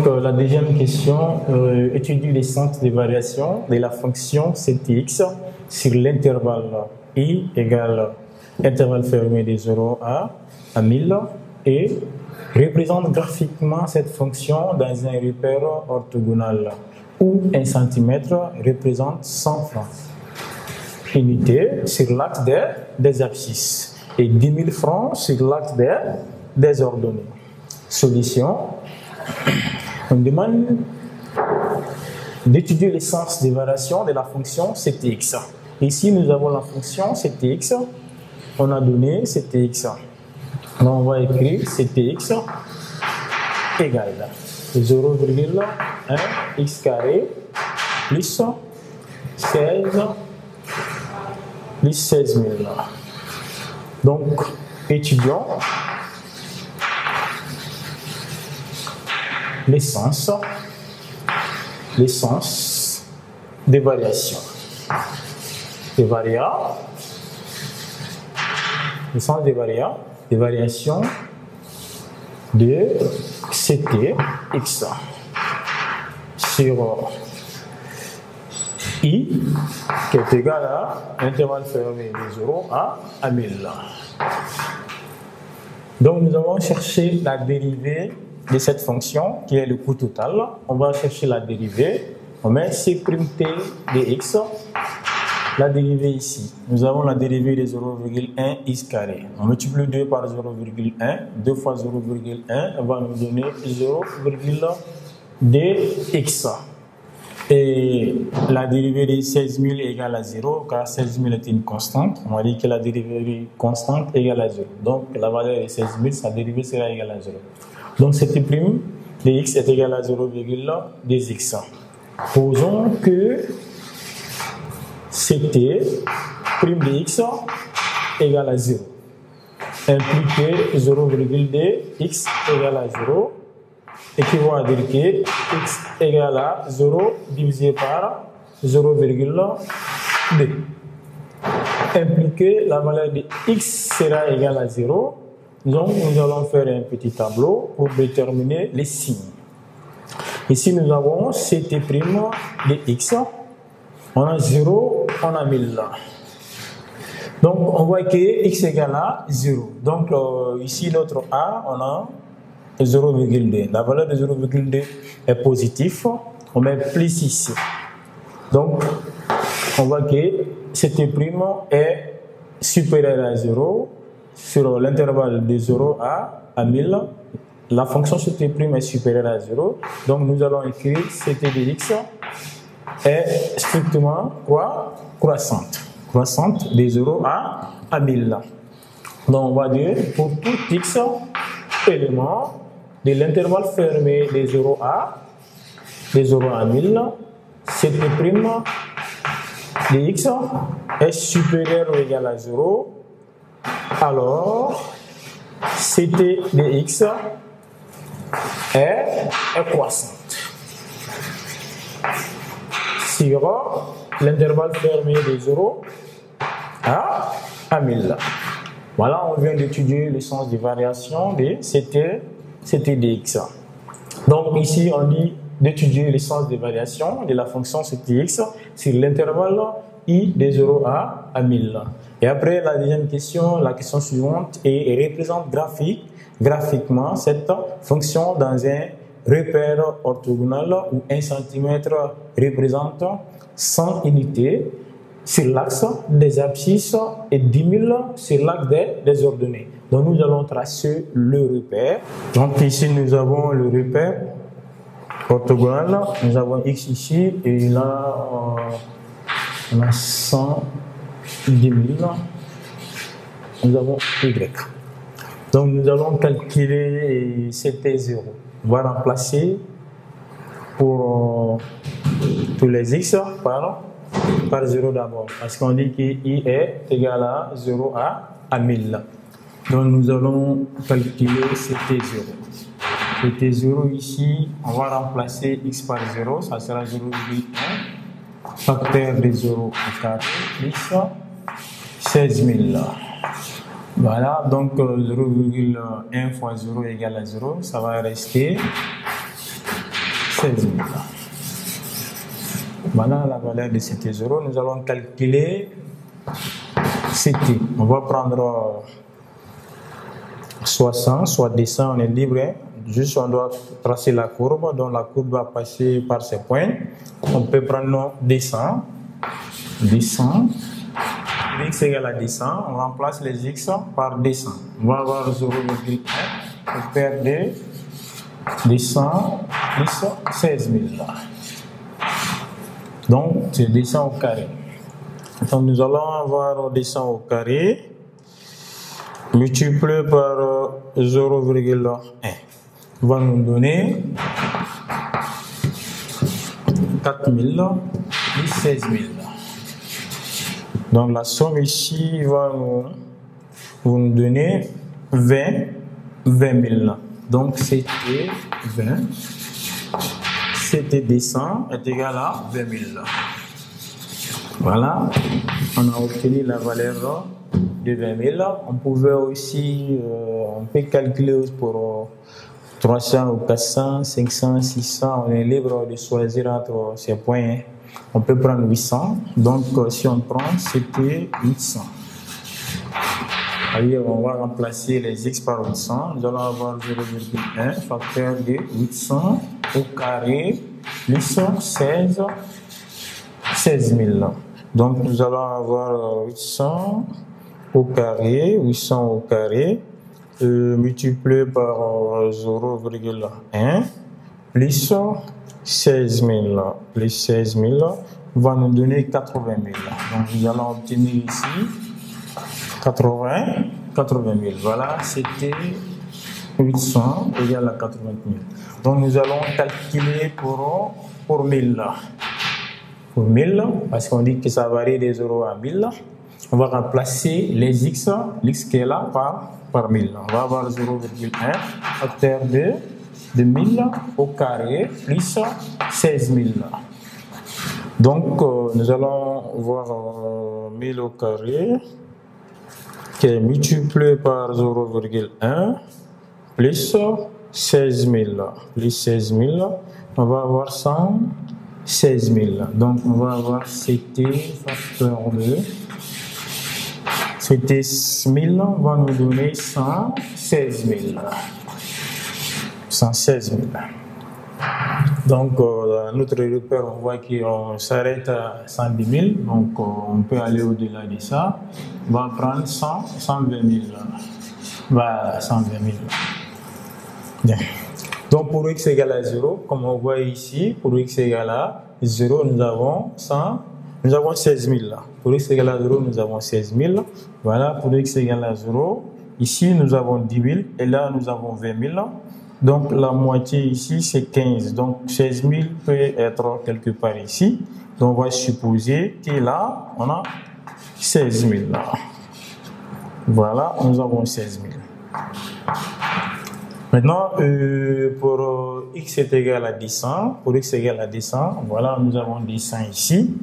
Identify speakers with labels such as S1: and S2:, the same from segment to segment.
S1: Donc, la deuxième question, étudie les centres de variation de la fonction Ctx sur l'intervalle I égale intervalle fermé de 0 à 1000 et représente graphiquement cette fonction dans un repère orthogonal où 1 cm représente 100 francs unités sur l'axe des abscisses et 10 000 francs sur l'axe des ordonnées. Solution. On demande d'étudier les sens de variation de la fonction Ctx. Ici, nous avons la fonction Ctx. On a donné Ctx. Donc, on va écrire Ctx égale 0,1 x carré plus 16 000. Donc, étudions l'essence des variations. L'essence des variations de Ctx sur I qui est égal à intervalle fermé de 0 à 1000. Donc nous allons chercher la dérivée de cette fonction qui est le coût total. On va chercher la dérivée. On met C'T de x. La dérivée ici. Nous avons la dérivée de 0,1 x carré. On multiplie 2 par 0,1. 2 fois 0,1 va nous donner 0,2x. Et la dérivée de 16 000 égale à 0, car 16 000 est une constante. On a dit que la dérivée constante égale à 0. Donc la valeur de 16 000, sa dérivée sera égale à 0. Donc Ct' de x est égal à 0,2x. Posons que Ct' de x égale à 0. Implique que 0,2x égale à 0. Équivaut à dire que x égale à 0 divisé par 0,2. Implique que la valeur de x sera égale à 0. Donc, nous allons faire un petit tableau pour déterminer les signes. Ici, nous avons Ct' de x. On a 0, on a 1000. Donc, on voit que x égale à 0. Donc, ici, notre A, on a 0,2. La valeur de 0,2 est positive. On met plus ici. Donc, on voit que Ct' est supérieur à 0 sur l'intervalle de 0 à 1000. La fonction Ct' est supérieure à 0. Donc, nous allons écrire Ct de x est strictement croissante. Croissante de 0 à 1000. Donc, on va dire pour tout x élément de l'intervalle fermé de 0 à 1000, Ct' de x est supérieur ou égal à 0. Alors, Ct de x est croissante sur l'intervalle fermé de 0 à 1000. Voilà, on vient d'étudier le sens des variations de Ct de x. Donc ici, on dit d'étudier le sens des variations de la fonction Ctx sur l'intervalle I de 0 à 1000. Et après, la deuxième question, la question suivante, et représente graphiquement cette fonction dans un repère orthogonal où 1 cm représente 100 unités sur l'axe des abscisses et 10 000 sur l'axe des ordonnées. Donc nous allons tracer le repère. Donc ici nous avons le repère orthogonal. Nous avons x ici et là on a 110 000. Nous avons y. Donc nous allons calculer Ct0. On va remplacer pour tous les x par 0 d'abord. Parce qu'on dit que i est égal à 0 à 1000. Donc nous allons calculer Ct0. Ct0 ici, on va remplacer x par 0, ça sera 0,1. Facteur de 0 au carré plus 16 000. Voilà, donc 0,1 fois 0 égale à 0, ça va rester 16 000. Voilà la valeur de CT0. Nous allons calculer CT. On va prendre soit 100, soit 200, on est libre. Juste on doit tracer la courbe, donc la courbe va passer par ces points. On peut prendre 200, x égale à 200, on remplace les x par 200. On va avoir 0,1, on perd 200 plus 16 000. Donc c'est 200 au carré. Donc nous allons avoir 200 au carré multiplié par 0,1 va nous donner 4000 plus 16 000. Donc la somme ici va nous donner 20 000. Donc c'était 20, c'était 200 est égal à 20 000. Voilà, on a obtenu la valeur de 20 000. On pouvait aussi, on peut calculer pour 300 ou 400, 500, 600, on est libre de choisir entre ces points. On peut prendre 800, donc si on prend, c'était 800. Allez, on va remplacer les x par 800. Nous allons avoir 0,1 facteur de 800 au carré plus 16 000. Donc nous allons avoir 800 au carré, multiplié par 0,1 plus 16 000 va nous donner 80 000. Donc nous allons obtenir ici 80 000. Voilà, c'était 800 égale à 80 000. Donc nous allons calculer pour 1000. Pour 1000, parce qu'on dit que ça varie des 0 à 1000, on va remplacer les x qui est là par 1000. On va avoir 0,1 facteur de 1000 au carré plus 16 000. Donc nous allons voir 1000 au carré qui est multiplié par 0,1 plus 16 000. On va avoir 116 000. Donc on va avoir CT facteur de CT 1000 va nous donner 116 000. 116 000. Donc, notre repère, on voit qu'on s'arrête à 110 000. Donc, on peut aller au-delà de ça. On va prendre 120 000. Voilà, 120 000. Bien. Donc, pour x égale à 0, comme on voit ici, pour x égale à 0, nous avons 16 000 là. Pour x égale à 0, nous avons 16 000. Voilà, pour x égale à 0, ici, nous avons 10 000 et là, nous avons 20 000. Donc, la moitié ici, c'est 15. Donc, 16 000 peut être quelque part ici. Donc, on va supposer que là, on a 16 000. Voilà, nous avons 16 000. Maintenant, pour x est égal à 200, pour x égale à 200, voilà, nous avons 200 ici.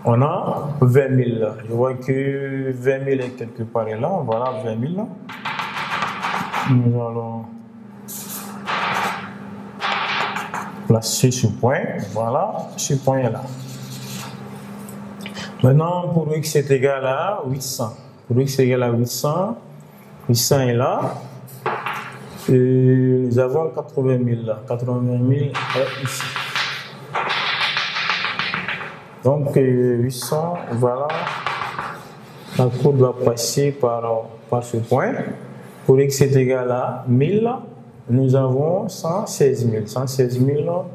S1: On a 20 000. Je vois que 20 000 est quelque part là. Voilà, 20 000. Nous allons placer ce point. Voilà, ce point-là. Maintenant, pour x est égal à 800. Pour x est égal à 800, 800 est là. Et nous avons 80 000 là. 80 000 est ici. Donc 800, voilà, la courbe va passer par ce point. Pour x est égal à 1000, nous avons 116 000. 116 000,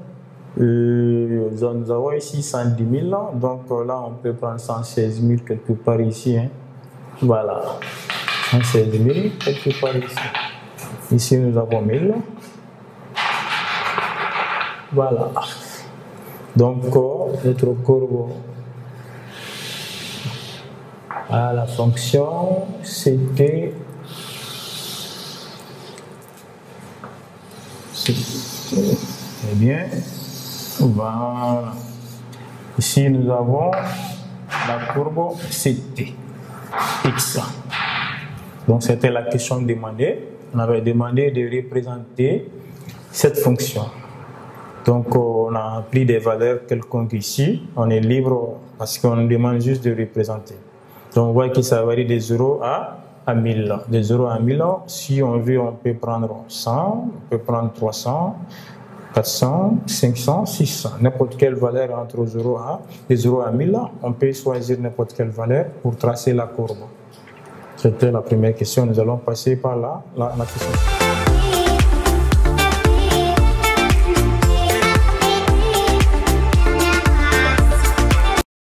S1: nous avons ici 110 000. Donc là, on peut prendre 116 000 quelque part ici. Hein. Voilà, 116 000 quelque part ici. Ici, nous avons 1000. Voilà. Donc, notre courbe à la fonction, c'était bien. Voilà. Ici, nous avons la courbe CT X. Donc, c'était la question demandée. On avait demandé de représenter cette fonction. Donc, on a pris des valeurs quelconques ici. On est libre parce qu'on demande juste de représenter. Donc, on voit que ça varie des 0 à 1000. Des 0 à 1000, si on veut, on peut prendre 100, on peut prendre 300, 400, 500, 600. N'importe quelle valeur entre 0 à 1000, on peut choisir n'importe quelle valeur pour tracer la courbe. C'était la première question. Nous allons passer par la question.